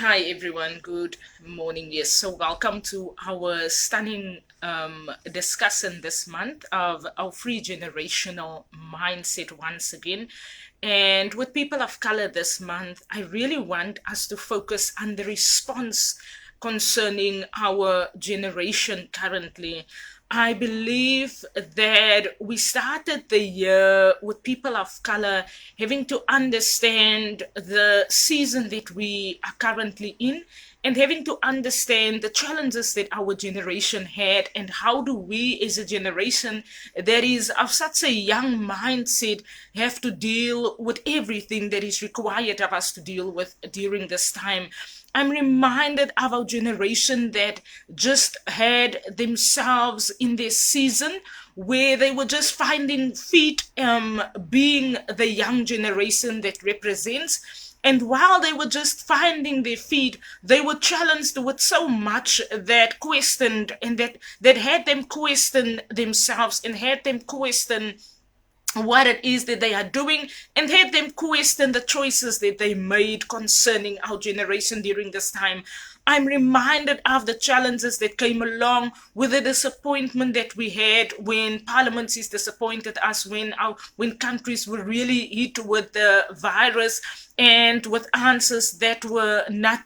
Hi everyone, good morning. Yes, so welcome to our stunning discussion this month of our free generational mindset once again. And with people of color this month, I really want us to focus on the response concerning our generation currently. I believe that we started the year with people of color having to understand the season that we are currently in and having to understand the challenges that our generation had and how do we as a generation that is of such a young mindset have to deal with everything that is required of us to deal with during this time. I'm reminded of our generation that just had themselves in this season where they were just finding feet being the young generation that represents. And while they were just finding their feet, they were challenged with so much that questioned and that had them question themselves and had them question what it is that they are doing and had them question the choices that they made concerning our generation during this time. I'm reminded of the challenges that came along with the disappointment that we had when parliaments is disappointed us, when countries were really hit with the virus and with answers that were not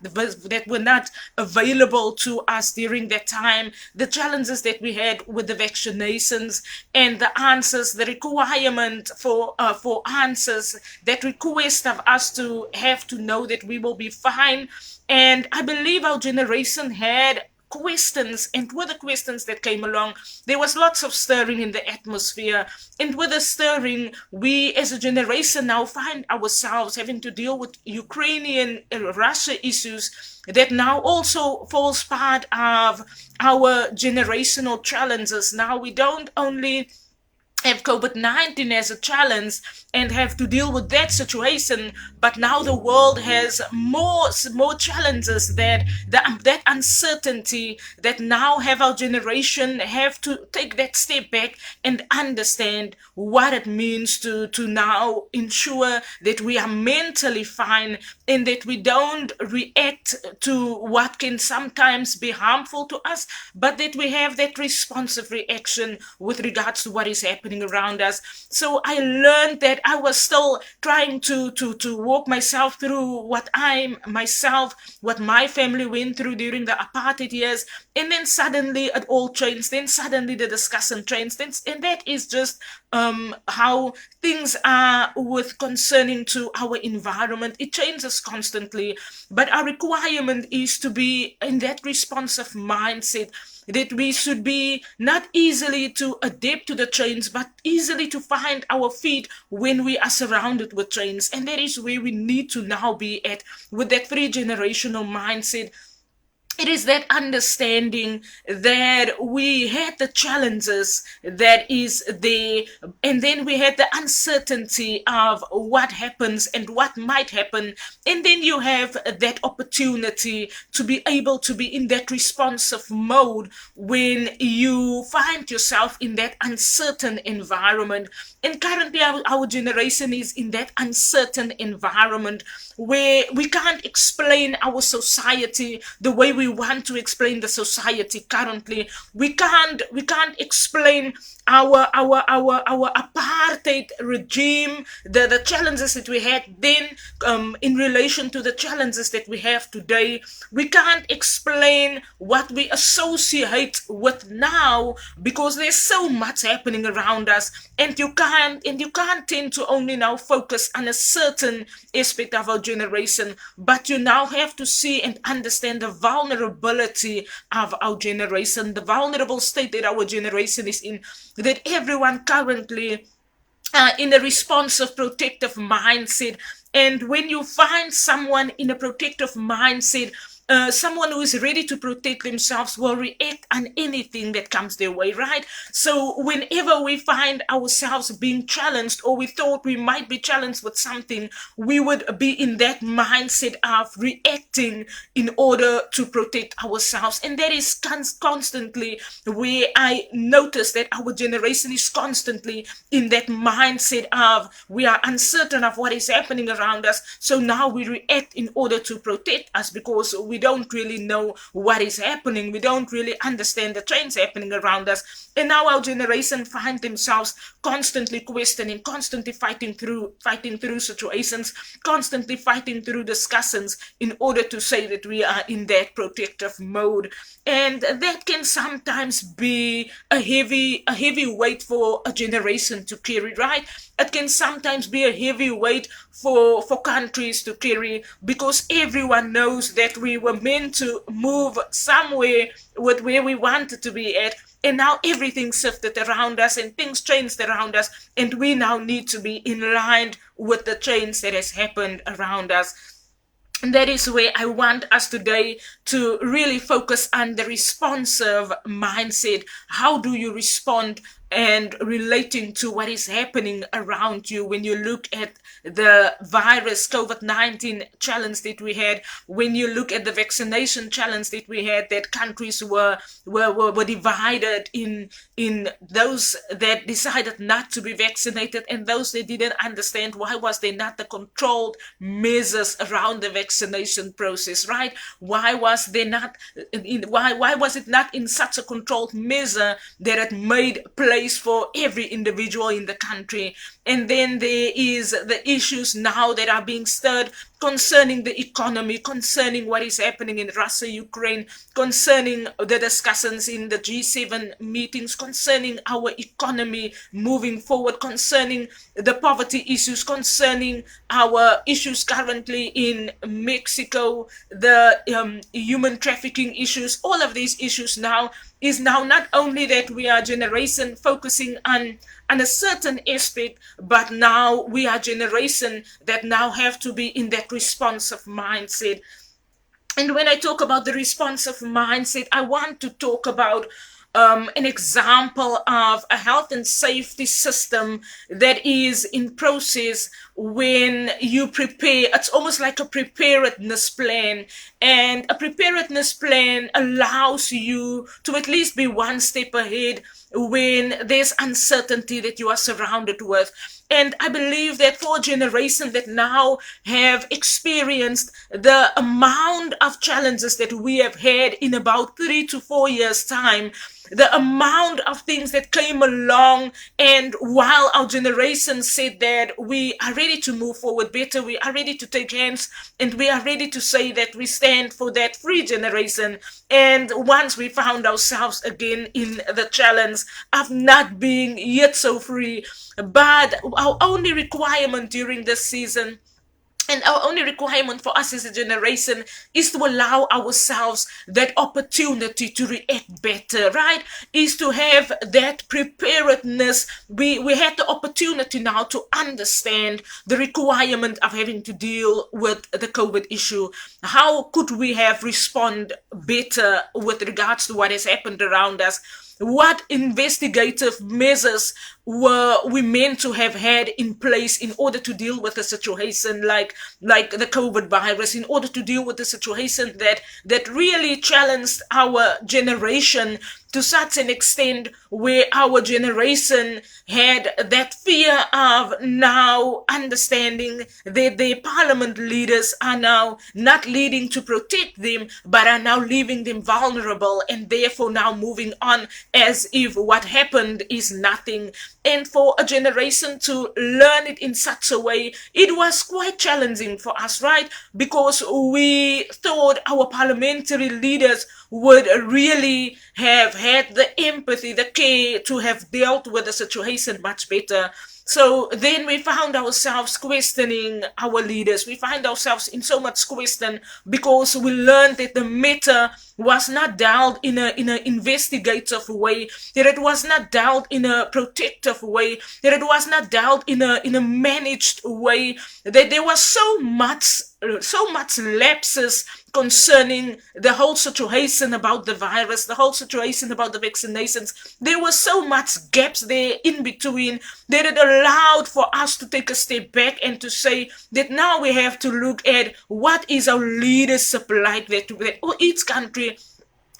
available to us during that time, the challenges that we had with the vaccinations and the answers, the requirement for answers, that request of us to have to know that we will be fine. And I believe our generation had questions, and with the questions that came along, there was lots of stirring in the atmosphere. And with the stirring, we as a generation now find ourselves having to deal with Ukrainian Russia issues that now also falls part of our generational challenges. Now we don't only have COVID-19 as a challenge and have to deal with that situation, but now the world has more challenges, that uncertainty, that now have our generation have to take that step back and understand what it means to now ensure that we are mentally fine and that we don't react to what can sometimes be harmful to us, but that we have that responsive reaction with regards to what is happening around us. So I learned that I was still trying to walk myself through what my family went through during the apartheid years, and then suddenly it all changed. Then suddenly the discussion changed, and that is just how things are with concerning to our environment. It changes constantly, but our requirement is to be in that responsive mindset, that we should be not easily to adapt to the change, but easily to find our feet when we are surrounded with change. And that is where we need to now be at, with that three generational mindset. It is that understanding that we had the challenges that is there, and then we had the uncertainty of what happens and what might happen, and then you have that opportunity to be able to be in that responsive mode when you find yourself in that uncertain environment. And currently our generation is in that uncertain environment where we can't explain our society the way we want to explain the society currently. We can't explain our apartheid regime, the challenges that we had then, in relation to the challenges that we have today. We can't explain what we associate with now, because there's so much happening around us, and you can't tend to only now focus on a certain aspect of our generation, but you now have to see and understand the vulnerability of our generation, the vulnerable state that our generation is in, that everyone currently in a responsive, protective mindset. And when you find someone in a protective mindset, someone who is ready to protect themselves will react on anything that comes their way, right? So whenever we find ourselves being challenged, or we thought we might be challenged with something, we would be in that mindset of reacting in order to protect ourselves. And that is constantly where I notice that our generation is constantly in that mindset of we are uncertain of what is happening around us, so now we react in order to protect us, because we don't really know what is happening. We don't really understand the trends happening around us. And now our generation find themselves constantly questioning, constantly fighting through situations, constantly fighting through discussions in order to say that we are in that protective mode. And that can sometimes be a heavy weight for a generation to carry, right? It can sometimes be a heavy weight for countries to carry, because everyone knows that we were meant to move somewhere with where we wanted to be at. And now everything shifted around us and things changed around us, and we now need to be in line with the change that has happened around us. And that is where I want us today to really focus on the responsive mindset. How do you respond and relating to what is happening around you when you look at the virus COVID-19 challenge that we had, when you look at the vaccination challenge that we had, that countries were divided in those that decided not to be vaccinated and those that didn't understand why was there not the controlled measures around the vaccination process, right? Why was there not why was it not in such a controlled measure that it made place for every individual in the country? And then there is the issues now that are being stirred concerning the economy, concerning what is happening in Russia, Ukraine, concerning the discussions in the G7 meetings, concerning our economy moving forward, concerning the poverty issues, concerning our issues currently in Mexico, the human trafficking issues. All of these issues now is now not only that we are generation focusing on a certain aspect, but now we are generation that now have to be in that responsive mindset. And when I talk about the responsive mindset, I want to talk about an example of a health and safety system that is in process when you prepare. It's almost like a preparedness plan, and a preparedness plan allows you to at least be one step ahead when there's uncertainty that you are surrounded with. And I believe that for a generation that now have experienced the amount of challenges that we have had in about 3 to 4 years' time, the amount of things that came along, and while our generation said that we are ready to move forward better, we are ready to take hands, and we are ready to say that we stand for that free generation. And once we found ourselves again in the challenge of not being yet so free, but our only requirement during this season, and our only requirement for us as a generation, is to allow ourselves that opportunity to react better, right? Is to have that preparedness. We had the opportunity now to understand the requirement of having to deal with the COVID issue. How could we have responded better with regards to what has happened around us? What investigative measures were we meant to have had in place in order to deal with a situation like the COVID virus, in order to deal with the situation that really challenged our generation to such an extent where our generation had that fear of now understanding that their parliament leaders are now not leading to protect them, but are now leaving them vulnerable, and therefore now moving on as if what happened is nothing. And for a generation to learn it in such a way, it was quite challenging for us, right? Because we thought our parliamentary leaders would really have had the empathy, the care to have dealt with the situation much better. So then we found ourselves questioning our leaders. We find ourselves in so much question because we learned that the matter was not dealt in an investigative way, that it was not dealt in a protective way, that it was not dealt in a managed way, that there was so much so much lapses concerning the whole situation about the virus, the whole situation about the vaccinations. There was so much gaps there in between that it allowed for us to take a step back and to say that now we have to look at what is our leadership like that each country.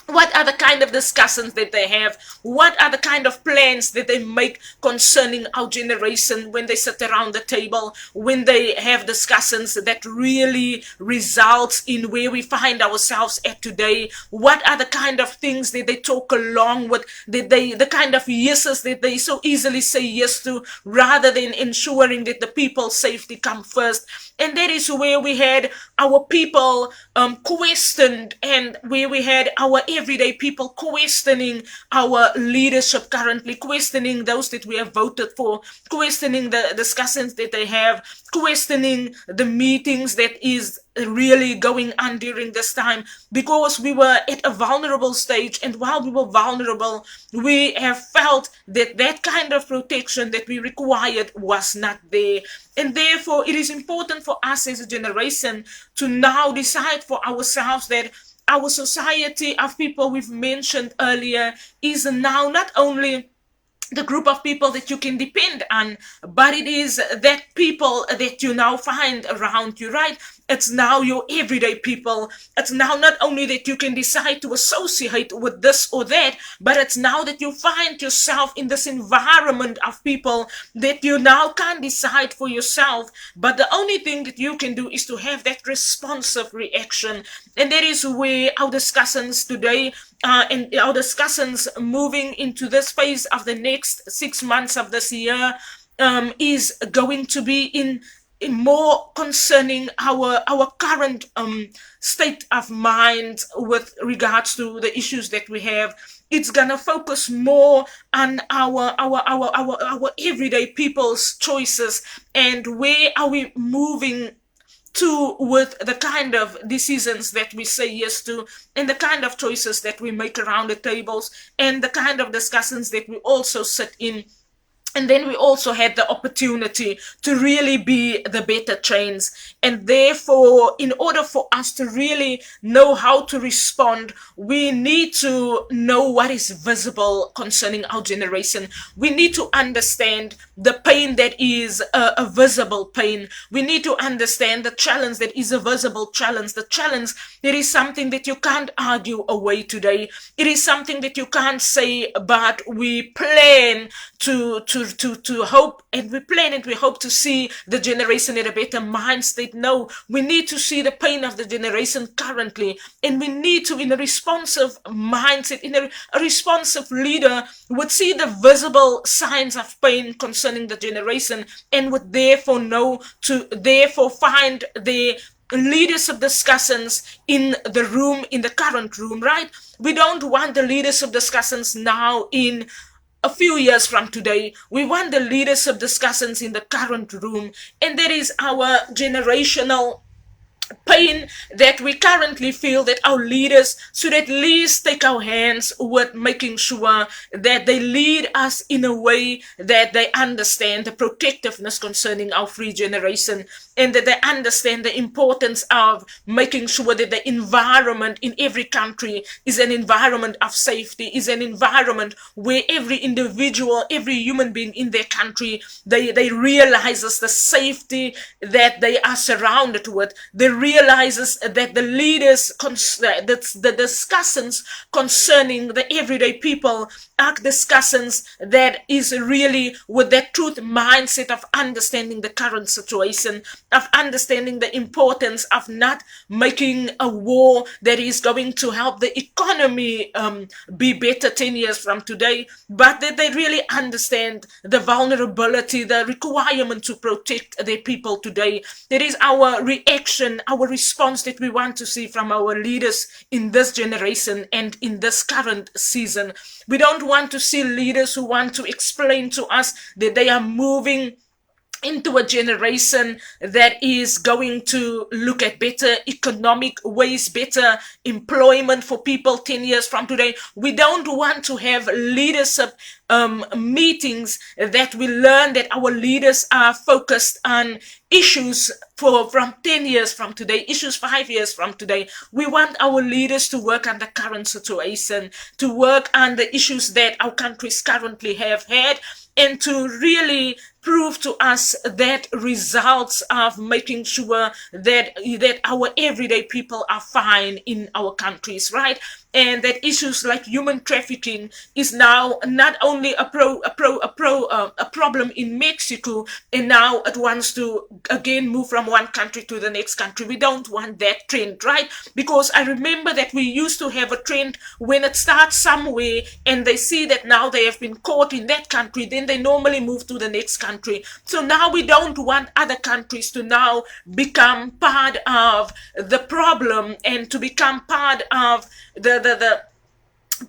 What are the kind of discussions that they have? What are the kind of plans that they make concerning our generation when they sit around the table, when they have discussions that really results in where we find ourselves at today? What are the kind of things that they talk along with, the kind of yeses that they so easily say yes to, rather than ensuring that the people's safety come first? And that is where we had our people questioned, and where we had our everyday people questioning our leadership currently, questioning those that we have voted for, questioning the discussions that they have, questioning the meetings that is really going on during this time, because we were at a vulnerable stage. And while we were vulnerable, we have felt that that kind of protection that we required was not there. And therefore it is important for us as a generation to now decide for ourselves that our society of people we've mentioned earlier is now not only the group of people that you can depend on, but it is that people that you now find around you, right? It's now your everyday people. It's now not only that you can decide to associate with this or that, but it's now that you find yourself in this environment of people that you now can't decide for yourself. But the only thing that you can do is to have that responsive reaction. And that is where our discussions today and our discussions moving into this phase of the next 6 months of this year is going to be in more concerning our current state of mind with regards to the issues that we have. It's gonna focus more on our everyday people's choices, and where are we moving to with the kind of decisions that we say yes to, and the kind of choices that we make around the tables, and the kind of discussions that we also sit in. And then we also had the opportunity to really be the better trains. And therefore, in order for us to really know how to respond, we need to know what is visible concerning our generation. We need to understand the pain that is a visible pain. We need to understand the challenge that is a visible challenge. The challenge that is something that you can't argue away today. It is something that you can't say, but we plan to hope, and we plan and we hope to see the generation in a better mind state. No, we need to see the pain of the generation currently, and we need to, in a responsive mindset, in a responsive leader, would see the visible signs of pain concerning the generation, and would therefore know to therefore find the leadership discussions in the room, in the current room, right? We don't want the leadership discussions now in a few years from today. We want the leadership discussions in the current room, and that is our generational pain that we currently feel, that our leaders should at least take our hands with making sure that they lead us in a way that they understand the protectiveness concerning our free generation, and that they understand the importance of making sure that the environment in every country is an environment of safety, is an environment where every individual, every human being in their country, they realizes the safety that they are surrounded with. They realizes that the leaders, the discussions concerning the everyday people are discussions that is really with that truth mindset of understanding the current situation, of understanding the importance of not making a war that is going to help the economy be better 10 years from today, but that they really understand the vulnerability, the requirement to protect their people today. That is our reaction, our response that we want to see from our leaders in this generation and in this current season. We don't want to see leaders who want to explain to us that they are moving into a generation that is going to look at better economic ways, better employment for people 10 years from today. We don't want to have leadership meetings that we learn that our leaders are focused on issues from 10 years from today, issues 5 years from today. We want our leaders to work on the current situation, to work on the issues that our countries currently have had, and to really prove to us that results of making sure that our everyday people are fine in our countries, right? And that issues like human trafficking is now not only a problem in Mexico, and now it wants to again move from one country to the next country. We don't want that trend, right? Because I remember that we used to have a trend when it starts somewhere and they see that now they have been caught in that country, then they normally move to the next country. So now we don't want other countries to now become part of the problem and to become part of the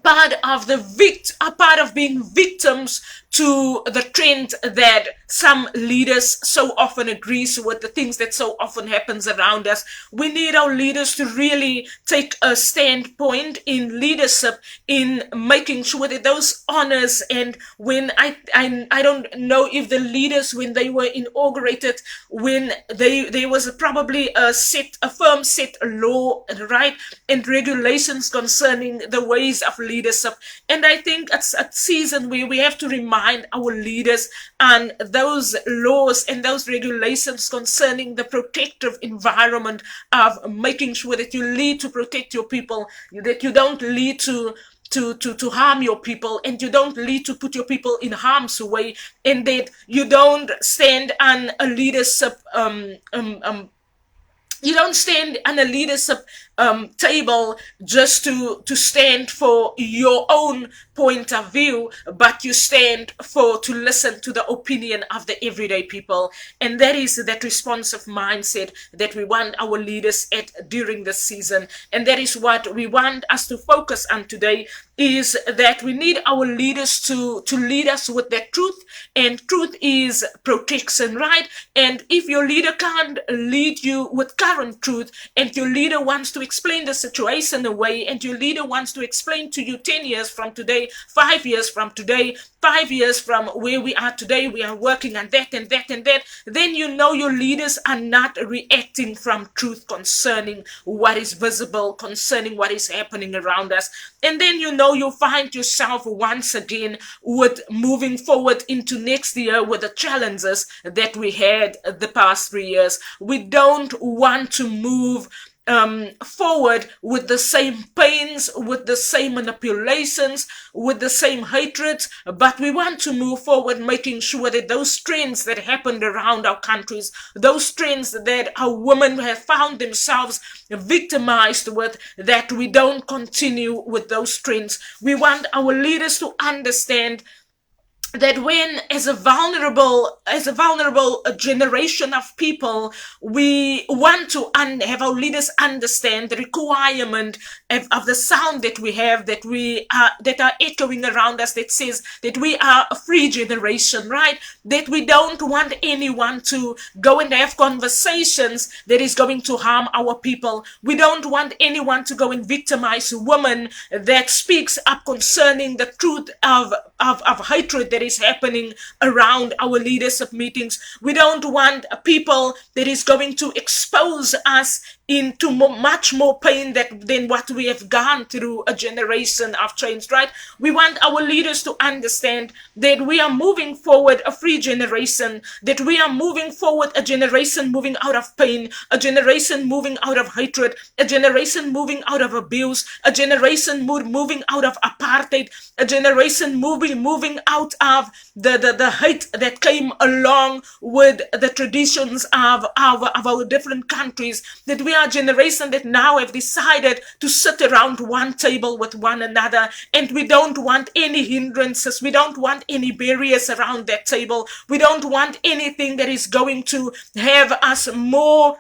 part of being victims to the trend that some leaders so often agrees with, the things that so often happens around us. We need our leaders to really take a standpoint in leadership, in making sure that those honors, and when I don't know if the leaders, when they were inaugurated, when there was probably a firm set law, right, and regulations concerning the ways of leadership. And I think it's a season where we have to remind our leaders on those laws and those regulations concerning the protective environment of making sure that you lead to protect your people, that you don't lead to harm your people, and you don't lead to put your people in harm's way, and that you don't stand on a leadership you don't stand on a leadership table just to stand for your own point of view, but you stand to listen to the opinion of the everyday people. And that is that responsive mindset that we want our leaders at during this season. And that is what we want us to focus on today, is that we need our leaders to lead us with that truth, and truth is protection, right? And if your leader can't lead you with current truth, and your leader wants to explain the situation away, and your leader wants to explain to you 10 years from today, 5 years from today, 5 years from where we are today, we are working on that and that and that, then you know your leaders are not reacting from truth concerning what is visible, concerning what is happening around us. And then you know you'll find yourself once again with moving forward into next year with the challenges that we had the past 3 years. We don't want to move forward with the same pains, with the same manipulations, with the same hatreds, but we want to move forward making sure that those trends that happened around our countries, those trends that our women have found themselves victimized with, that we don't continue with those trends. We want our leaders to understand that when as a vulnerable generation of people, we want to have our leaders understand the requirement of the sound that we have, that are echoing around us, that says that we are a free generation, right? That we don't want anyone to go and have conversations that is going to harm our people. We don't want anyone to go and victimize women that speaks up concerning the truth of hatred that is happening around our leadership meetings. We don't want people that is going to expose us into much more pain than what we have gone through a generation of change, right? We want our leaders to understand that we are moving forward a free generation, that we are moving forward a generation moving out of pain, a generation moving out of hatred, a generation moving out of abuse, a generation moving out of apartheid, a generation moving out of the hate that came along with the traditions of our different countries, that we are a generation that now have decided to sit around one table with one another, and we don't want any hindrances, we don't want any barriers around that table, we don't want anything that is going to have us more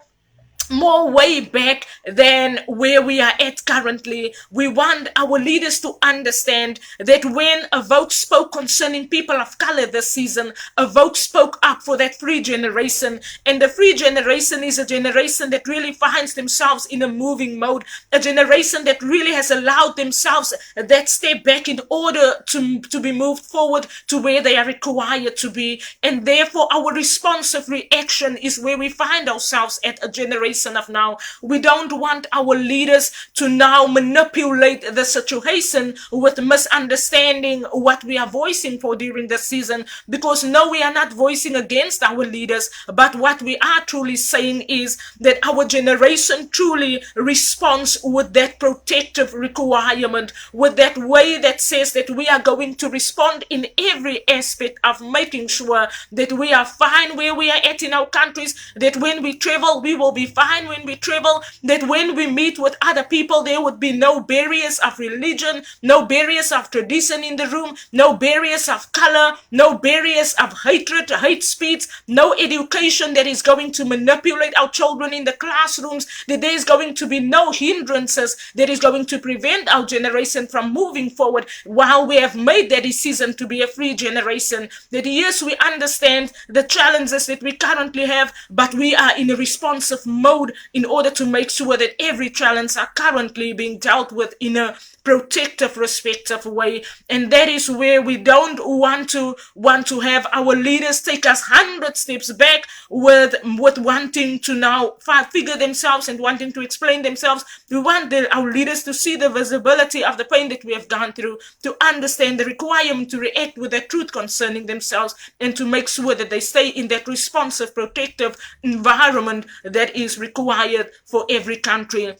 more way back than where we are at currently. We want our leaders to understand that when a vote spoke concerning people of color this season, a vote spoke up for that free generation. And the free generation is a generation that really finds themselves in a moving mode, a generation that really has allowed themselves that step back in order to be moved forward to where they are required to be. And therefore, our responsive reaction is where we find ourselves at a generation of now. We don't want our leaders to now manipulate the situation with misunderstanding what we are voicing for during the season, because no, we are not voicing against our leaders, but what we are truly saying is that our generation truly responds with that protective requirement, with that way that says that we are going to respond in every aspect of making sure that we are fine where we are at in our countries, that when we travel, we will be fine when we travel, that when we meet with other people, there would be no barriers of religion, no barriers of tradition in the room, no barriers of color, no barriers of hatred, hate speech, no education that is going to manipulate our children in the classrooms, that there is going to be no hindrances that is going to prevent our generation from moving forward while we have made that decision to be a free generation. That yes, we understand the challenges that we currently have, but we are in a responsive mode in order to make sure that every challenge are currently being dealt with in a protective, respectful way. And that is where we don't want to have our leaders take us 100 steps back with wanting to now figure themselves and wanting to explain themselves. We want our leaders to see the visibility of the pain that we have gone through, to understand the requirement to react with the truth concerning themselves, and to make sure that they stay in that responsive, protective environment that is required for every country.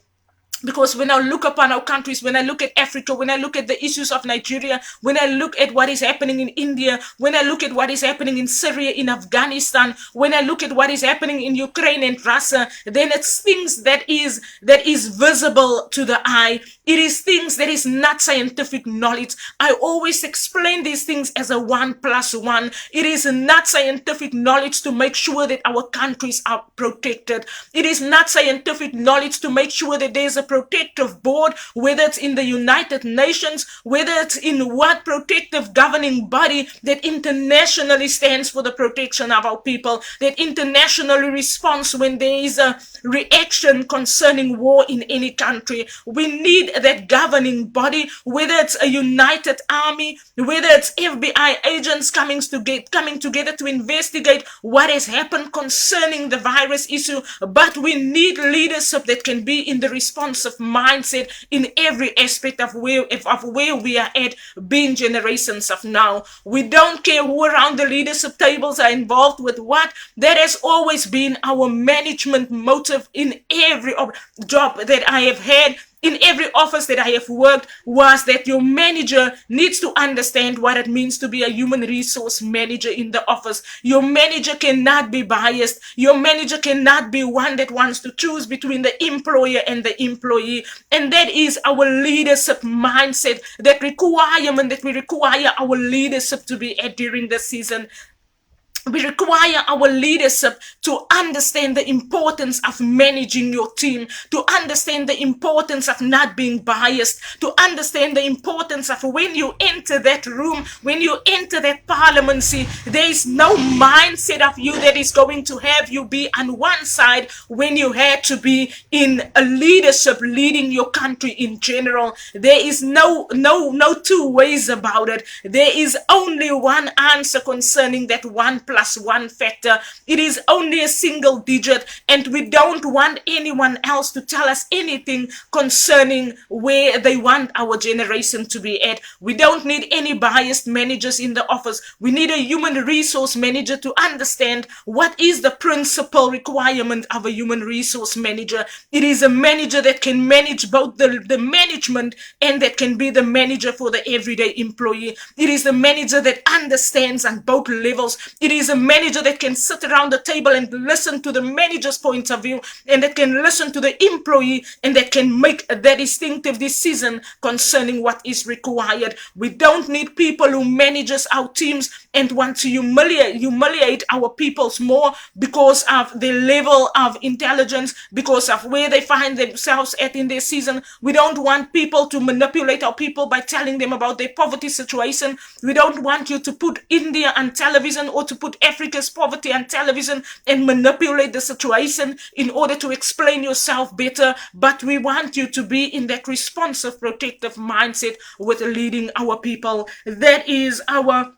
Because when I look upon our countries, when I look at Africa, when I look at the issues of Nigeria, when I look at what is happening in India, when I look at what is happening in Syria, in Afghanistan, when I look at what is happening in Ukraine and Russia, then it's things that is visible to the eye. It is things that is not scientific knowledge. I always explain these things as a 1+1. It is not scientific knowledge to make sure that our countries are protected. It is not scientific knowledge to make sure that there is a protective board, whether it's in the United Nations, whether it's in what protective governing body that internationally stands for the protection of our people, that internationally responds when there is a reaction concerning war in any country. We need that governing body, whether it's a united army, whether it's FBI agents coming together to investigate what has happened concerning the virus issue. But we need leadership that can be in the response of mindset in every aspect of where we are at, being generations of now. We don't care who around the leadership tables are involved with what. That has always been our management motive in every job that I have had. In every office that I have worked, was that your manager needs to understand what it means to be a human resource manager in the office. Your manager cannot be biased. Your manager cannot be one that wants to choose between the employer and the employee. And that is our leadership mindset, that requirement that we require our leadership to be at during the season. We require our leadership to understand the importance of managing your team, to understand the importance of not being biased, to understand the importance of when you enter that room, when you enter that parliament, see, there is no mindset of you that is going to have you be on one side when you had to be in a leadership leading your country in general. There is no two ways about it. There is only one answer concerning that 1+1 factor. It is only a single digit, and we don't want anyone else to tell us anything concerning where they want our generation to be at. We don't need any biased managers in the office. We need a human resource manager to understand what is the principal requirement of a human resource manager. It is a manager that can manage both the management and that can be the manager for the everyday employee. It is the manager that understands on both levels. It is is a manager that can sit around the table and listen to the manager's point of view, and that can listen to the employee, and that can make that distinctive decision concerning what is required. We don't need people who manages our teams and want to humiliate our peoples more because of the level of intelligence, because of where they find themselves at in their season. We don't want people to manipulate our people by telling them about their poverty situation. We don't want you to put India on television or to put Africa's poverty on television and manipulate the situation in order to explain yourself better. But we want you to be in that responsive, protective mindset with leading our people. That is our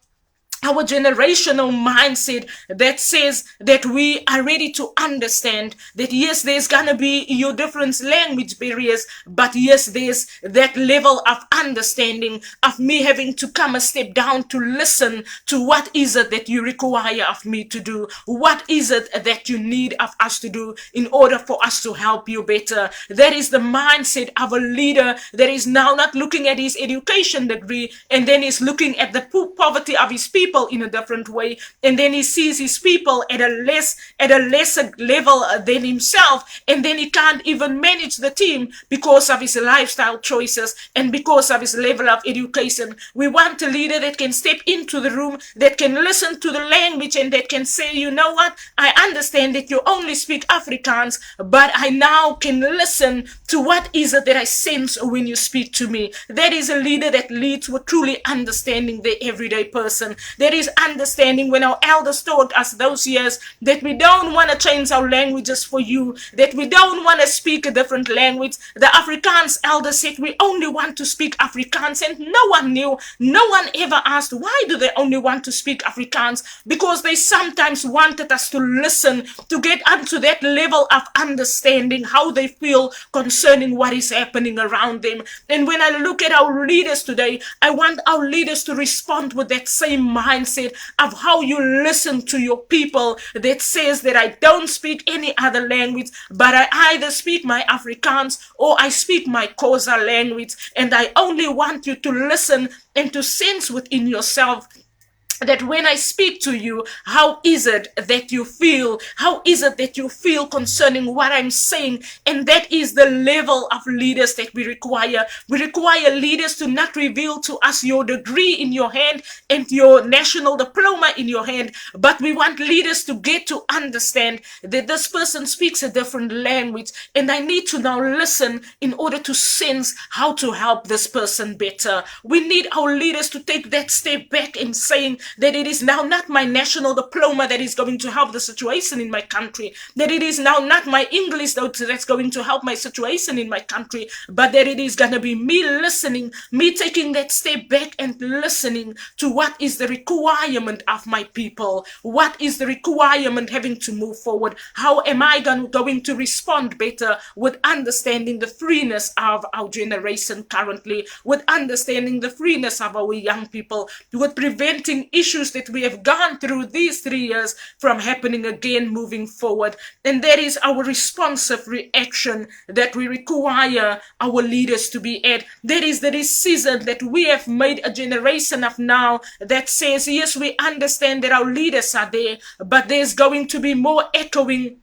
generational mindset that says that we are ready to understand that yes, there's gonna be your different language barriers, but yes, there's that level of understanding of me having to come a step down to listen to what is it that you require of me to do, what is it that you need of us to do in order for us to help you better. That is the mindset of a leader that is now not looking at his education degree and then is looking at the poverty of his people in a different way, and then he sees his people at a lesser level than himself, and then he can't even manage the team because of his lifestyle choices and because of his level of education. We want a leader that can step into the room, that can listen to the language, and that can say, you know what, I understand that you only speak Afrikaans, but I now can listen to what is it that I sense when you speak to me. That is a leader that leads with truly understanding the everyday person. There is understanding when our elders taught us those years that we don't want to change our languages for you, that we don't want to speak a different language. The Afrikaans elders said we only want to speak Afrikaans, and no one knew, no one ever asked why do they only want to speak Afrikaans, because they sometimes wanted us to listen, to get onto that level of understanding how they feel concerning what is happening around them. And when I look at our leaders today, I want our leaders to respond with that same mindset of how you listen to your people that says that I don't speak any other language, but I either speak my Afrikaans or I speak my Xhosa language, and I only want you to listen and to sense within yourself that when I speak to you, how is it that you feel? How is it that you feel concerning what I'm saying? And that is the level of leaders that we require. We require leaders to not reveal to us your degree in your hand and your national diploma in your hand, but we want leaders to get to understand that this person speaks a different language, and I need to now listen in order to sense how to help this person better. We need our leaders to take that step back and saying, that it is now not my national diploma that is going to help the situation in my country, that it is now not my English that's going to help my situation in my country, but that it is going to be me listening, me taking that step back and listening to what is the requirement of my people, what is the requirement having to move forward, how am I going to respond better with understanding the freeness of our generation currently, with understanding the freeness of our young people, with preventing issues that we have gone through these 3 years from happening again moving forward. And that is our responsive reaction that we require our leaders to be at. That is the decision that we have made a generation of now that says, yes, we understand that our leaders are there, but there's going to be more echoing,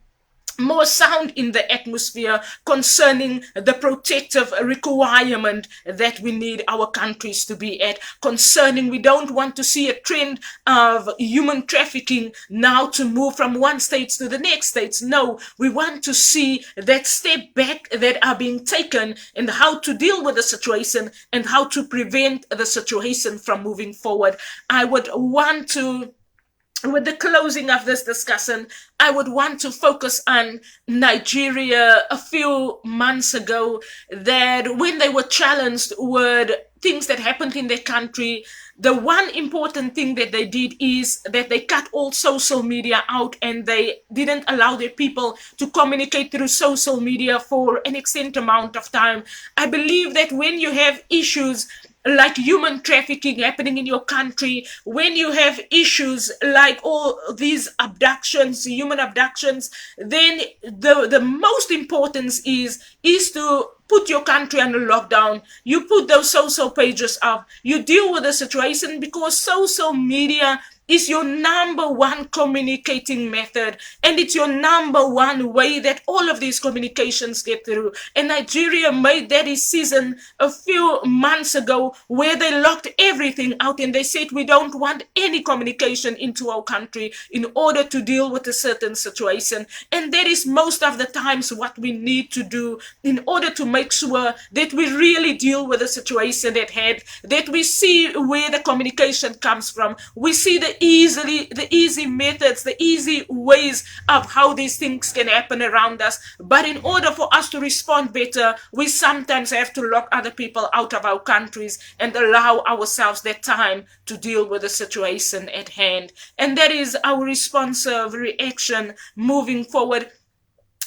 more sound in the atmosphere concerning the protective requirement that we need our countries to be at, concerning we don't want to see a trend of human trafficking now to move from one state to the next state. No, we want to see that step back that are being taken and how to deal with the situation and how to prevent the situation from moving forward. I would want to, with the closing of this discussion, I would want to focus on Nigeria a few months ago, that when they were challenged with things that happened in their country, the one important thing that they did is that they cut all social media out, and they didn't allow their people to communicate through social media for an extended amount of time. I believe that when you have issues like human trafficking happening in your country, when you have issues like all these abductions, human abductions, then the most importance is to put your country under lockdown, you put those social pages up, you deal with the situation, because social media is your number one communicating method, and it's your number one way that all of these communications get through. And Nigeria made that decision a few months ago, where they locked everything out and they said we don't want any communication into our country in order to deal with a certain situation. And that is most of the times what we need to do in order to make sure that we really deal with the situation at hand, that we see where the communication comes from, we see the easy methods, the easy ways of how these things can happen around us. But in order for us to respond better, we sometimes have to lock other people out of our countries and allow ourselves that time to deal with the situation at hand. And that is our responsive reaction moving forward.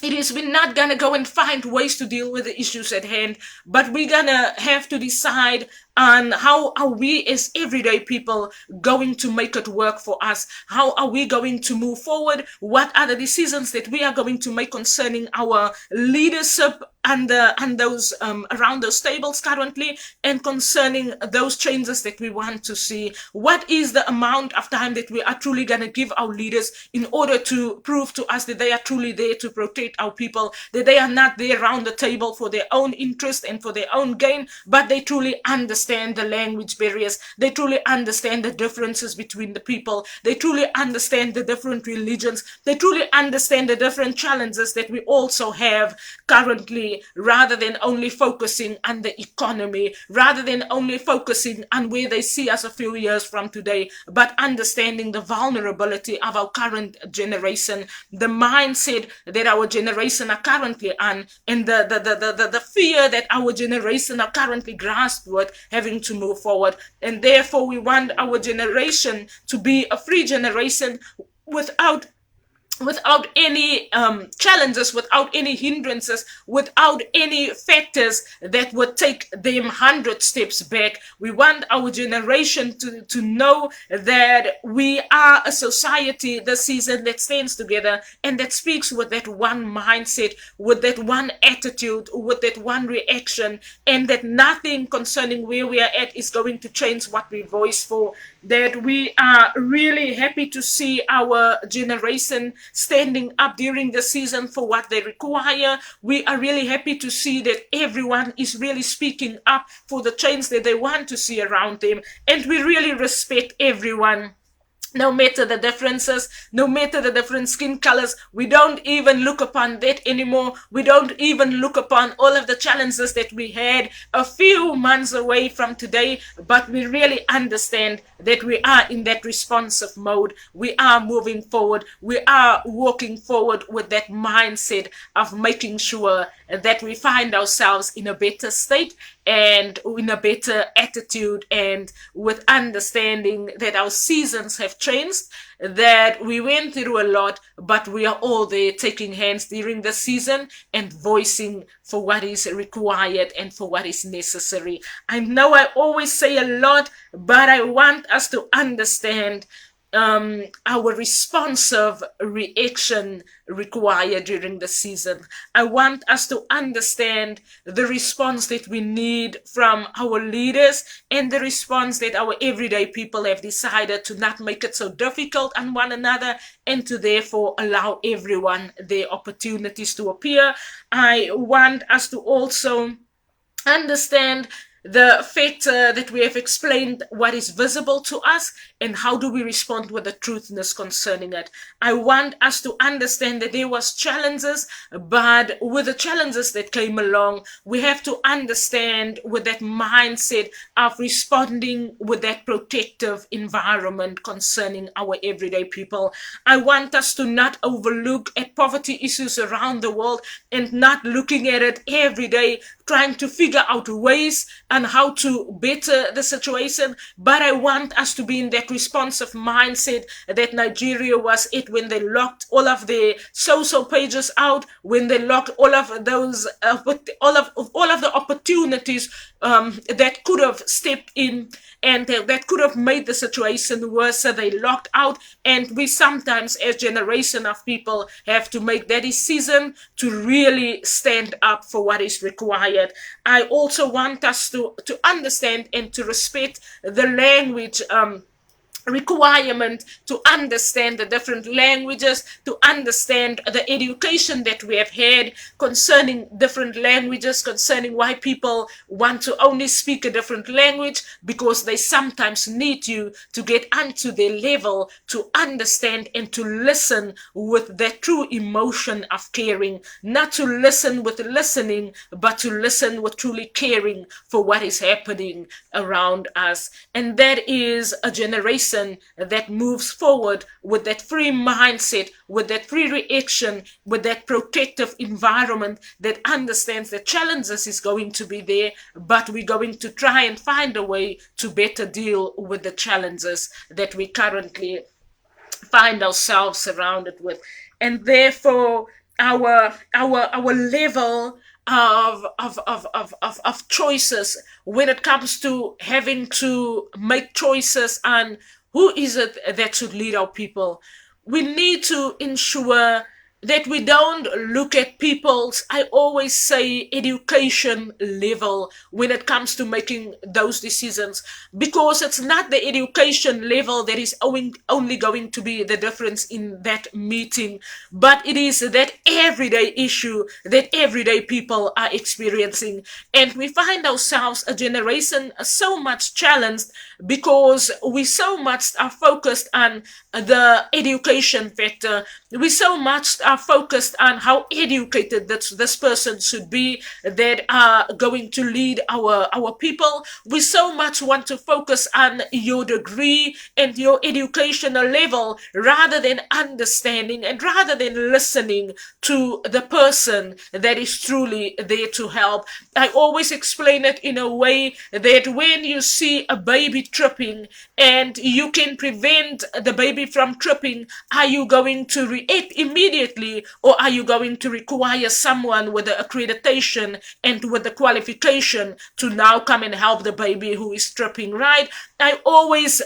It is, we're not gonna go and find ways to deal with the issues at hand, but we're gonna have to decide on how are we as everyday people going to make it work for us. How are we going to move forward? What are the decisions that we are going to make concerning our leadership and those around those tables currently, and concerning those changes that we want to see? What is the amount of time that we are truly going to give our leaders in order to prove to us that they are truly there to protect our people, that they are not there around the table for their own interest and for their own gain, but they truly understand the language barriers, they truly understand the differences between the people, they truly understand the different religions, they truly understand the different challenges that we also have currently, rather than only focusing on the economy, rather than only focusing on where they see us a few years from today, but understanding the vulnerability of our current generation, the mindset that our generation are currently on, and the fear that our generation are currently grasped with, having to move forward. And therefore we want our generation to be a free generation without any challenges, without any hindrances, without any factors that would take them 100 steps back. We want our generation to know that we are a society this season that stands together and that speaks with that one mindset, with that one attitude, with that one reaction, and that nothing concerning where we are at is going to change what we voice for. That we are really happy to see our generation standing up during the season for what they require. We are really happy to see that everyone is really speaking up for the change that they want to see around them. And we really respect everyone, no matter the differences, no matter the different skin colors. We don't even look upon that anymore. We don't even look upon all of the challenges that we had a few months away from today, but we really understand that we are in that responsive mode. We are moving forward. We are walking forward with that mindset of making sure that we find ourselves in a better state and in a better attitude, and with understanding that our seasons have changed, that we went through a lot, but we are all there taking hands during the season and voicing for what is required and for what is necessary. I know I always say a lot, but I want us to understand our responsive reaction required during the season. I want us to understand the response that we need from our leaders, and the response that our everyday people have decided to not make it so difficult on one another, and to therefore allow everyone their opportunities to appear. I want us to also understand the fact that we have explained what is visible to us and how do we respond with the truthness concerning it. I want us to understand that there was challenges, but with the challenges that came along, we have to understand with that mindset of responding with that protective environment concerning our everyday people. I want us to not overlook at poverty issues around the world and not looking at it every day, trying to figure out ways and how to better the situation. But I want us to be in that responsive mindset that Nigeria was it when they locked all of the social pages out, when they locked all of those all of the opportunities opportunities that could have stepped in and that could have made the situation worse. So they locked out, and we sometimes, as generation of people, have to make that decision to really stand up for what is required. I also want us to understand and to respect the language requirement, to understand the different languages, to understand the education that we have had concerning different languages, concerning why people want to only speak a different language, because they sometimes need you to get onto their level to understand and to listen with that true emotion of caring, not to listen with listening, but to listen with truly caring for what is happening around us. And that is a generation that moves forward with that free mindset, with that free reaction, with that protective environment that understands that challenges is going to be there, but we're going to try and find a way to better deal with the challenges that we currently find ourselves surrounded with. And therefore our level of choices when it comes to having to make choices on who is it that should lead our people, we need to ensure that we don't look at people's, I always say, education level when it comes to making those decisions, because it's not the education level that is only going to be the difference in that meeting, but it is that everyday issue that everyday people are experiencing. And we find ourselves a generation so much challenged because we so much are focused on the education factor. We so much are focused on how educated this person should be that are going to lead our people. We so much want to focus on your degree and your educational level rather than understanding and rather than listening to the person that is truly there to help. I always explain it in a way that when you see a baby tripping and you can prevent the baby from tripping, are you going to react immediately, or are you going to require someone with the accreditation and with the qualification to now come and help the baby who is tripping, right? I always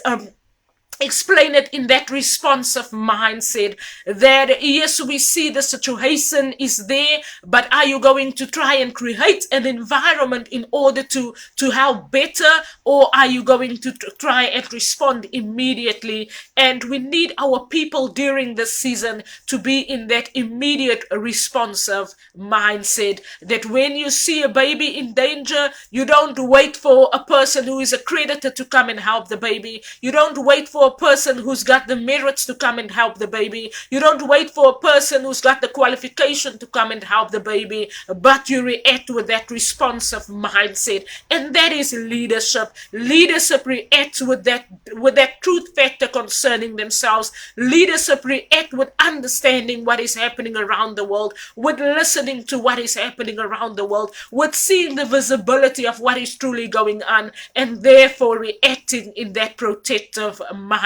explain it in that responsive mindset that yes, we see the situation is there, but are you going to try and create an environment in order to help better, or are you going to try and respond immediately? And we need our people during this season to be in that immediate responsive mindset, that when you see a baby in danger, you don't wait for a person who is accredited to come and help the baby. You don't wait for a person who's got the merits to come and help the baby. You don't wait for a person who's got the qualification to come and help the baby, but you react with that responsive mindset. And that is leadership. Leadership reacts with that truth factor concerning themselves. Leadership react with understanding what is happening around the world, with listening to what is happening around the world, with seeing the visibility of what is truly going on, and therefore reacting in that protective mindset.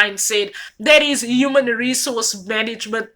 That is human resource management.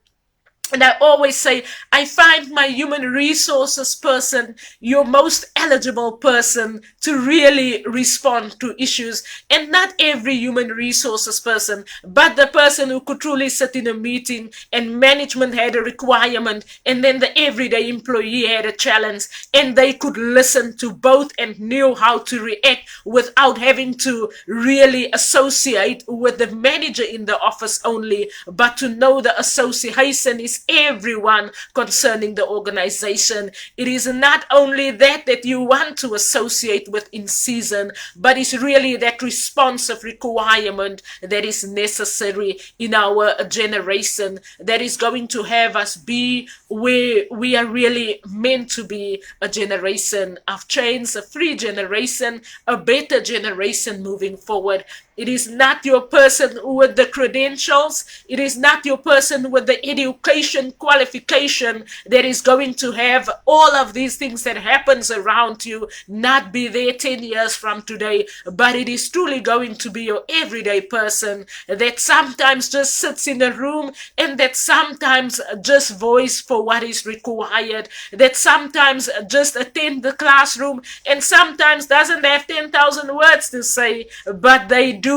And I always say, I find my human resources person your most eligible person to really respond to issues. And not every human resources person, but the person who could truly sit in a meeting and management had a requirement, and then the everyday employee had a challenge, and they could listen to both and knew how to react without having to really associate with the manager in the office only, but to know the association is everyone concerning the organization. It is not only that you want to associate with in season, but it's really that responsive requirement that is necessary in our generation, that is going to have us be where we are really meant to be, a generation of change, a free generation, a better generation moving forward. It is not your person with the credentials. It is not your person with the education qualification that is going to have all of these things that happens around you not be there 10 years from today, but it is truly going to be your everyday person that sometimes just sits in a room and that sometimes just voice for what is required, that sometimes just attend the classroom and sometimes doesn't have 10,000 words to say, but they do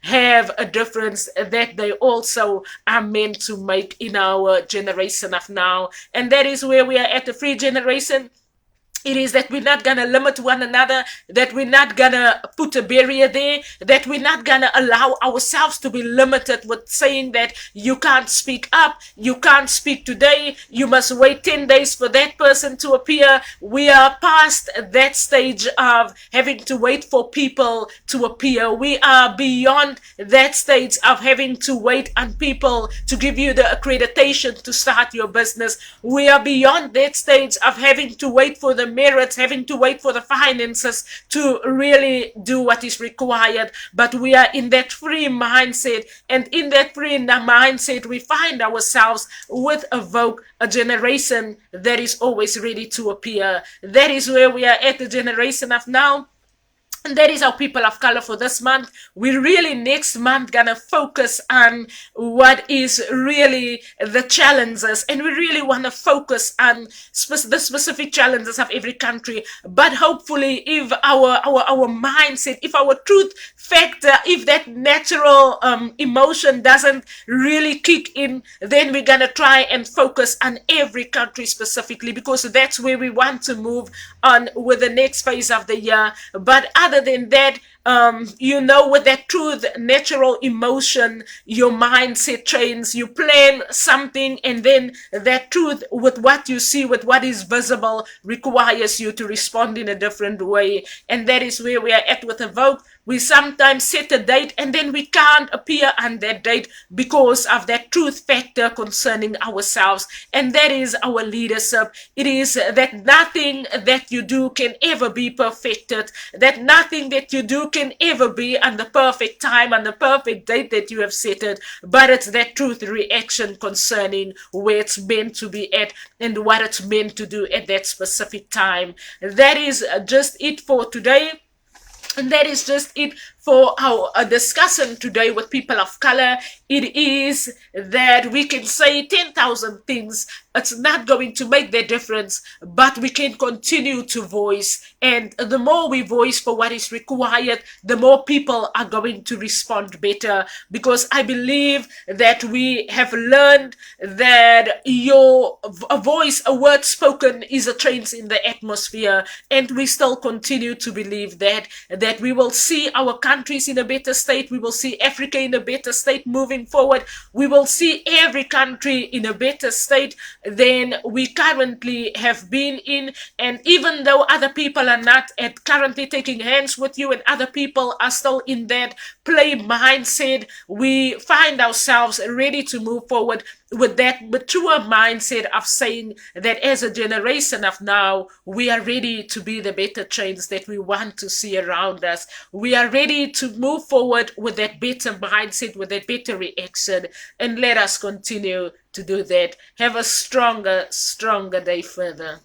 have a difference that they also are meant to make in our generation of now. And that is where we are at the free generation. It is that we're not going to limit one another, that we're not going to put a barrier there, that we're not going to allow ourselves to be limited with saying that you can't speak up, you can't speak today, you must wait 10 days for that person to appear. We are past that stage of having to wait for people to appear. We are beyond that stage of having to wait on people to give you the accreditation to start your business. We are beyond that stage of having to wait for the merits, having to wait for the finances to really do what is required. But we are in that free mindset, and in that free mindset we find ourselves with a generation that is always ready to appear. That is where we are at, the generation of now. And that is our people of color for this month. We really next month gonna focus on what is really the challenges, and we really want to focus on the specific challenges of every country. But hopefully, if our mindset, if our truth factor, if that natural emotion doesn't really kick in, then we're gonna try and focus on every country specifically, because that's where we want to move on with the next phase of the year. But other than that, with that truth, natural emotion, your mindset trains, you plan something, and then that truth with what you see, with what is visible, requires you to respond in a different way. And that is where we are at with Evoke. We sometimes set a date and then we can't appear on that date because of that truth factor concerning ourselves. And that is our leadership. It is that nothing that you do can ever be perfected, that nothing that you do can ever be on the perfect time, on the perfect date that you have set it, but it's that truth reaction concerning where it's meant to be at and what it's meant to do at that specific time. That is just it for today. And that is just it for our discussion today with people of color. It is that we can say 10,000 things. It's not going to make the difference, but we can continue to voice. And the more we voice for what is required, the more people are going to respond better. Because I believe that we have learned that a voice, a word spoken is a change in the atmosphere. And we still continue to believe that we will see our countries in a better state. We will see Africa in a better state moving forward. We will see every country in a better state than we currently have been in. And even though other people are not currently taking hands with you, and other people are still in that play mindset, we find ourselves ready to move forward with that mature mindset of saying that as a generation of now, we are ready to be the better change that we want to see around us. We are ready to move forward with that better mindset, with that better reaction, and let us continue to do that. Have a stronger day further.